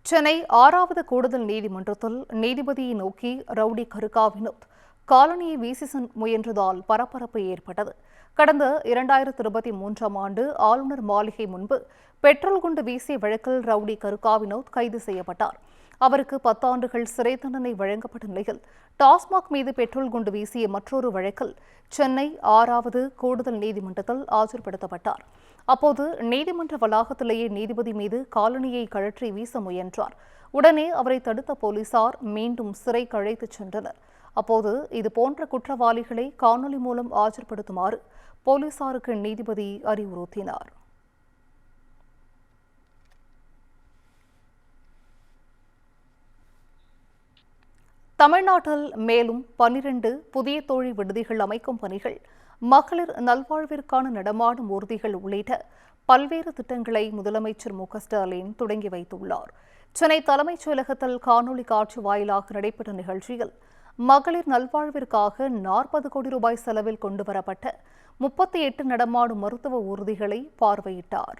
சென்னை 6வது கூடுதல் நீதிமன்றத்தில் நீதிபதியை நோக்கி ரவுடி கருக்கா வினோத் காலனியை வீசி முயன்றதால் பரபரப்பு ஏற்பட்டது. கடந்த 2023ஆம் ஆண்டு ஆளுநர் மாளிகை முன்பு பெட்ரோல் குண்டு வீசிய வழக்கில் ரவுடி கருக்கா வினோத் கைது செய்யப்பட்டார். அவருக்கு 10 ஆண்டுகள் சிறை தண்டனை வழங்கப்பட்ட நிலையில் டாஸ்மாக் மீது பெட்ரோல் குண்டு வீசிய மற்றொரு வழக்கில் சென்னை 6வது கூடுதல் நீதிமன்றத்தில் ஆஜர்படுத்தப்பட்டார். அப்போது நீதிமன்ற வளாகத்திலேயே நீதிபதி மீது காலணியை கழற்றி வீச முயன்றார். உடனே அவரை தடுத்த போலீசார் மீண்டும் சிறைக்கு அழைத்துச் சென்றனர். அப்போது இதுபோன்ற குற்றவாளிகளை காணொலி மூலம் ஆஜர்படுத்துமாறு போலீசாருக்கு நீதிபதி அறிவுறுத்தினார். தமிழ்நாட்டில் மேலும் 12 புதிய தொழில் விடுதிகள் அமைக்கும் பணிகள், மகளிர் நல்வாழ்விற்கான நடமாடும் ஊர்திகள் உள்ளிட்ட பல்வேறு திட்டங்களை முதலமைச்சர் மு.க.ஸ்டாலின் தொடங்கி வைத்துள்ளார். சென்னை தலைமைச் செயலகத்தில் காணொலி காட்சி வாயிலாக நடைபெற்ற நிகழ்ச்சியில் மகளிர் நல்வாழ்விற்காக 40 கோடி ரூபாய் செலவில் கொண்டுவரப்பட்ட 38 நடமாடும் மருத்துவ ஊர்திகளை பார்வையிட்டார்.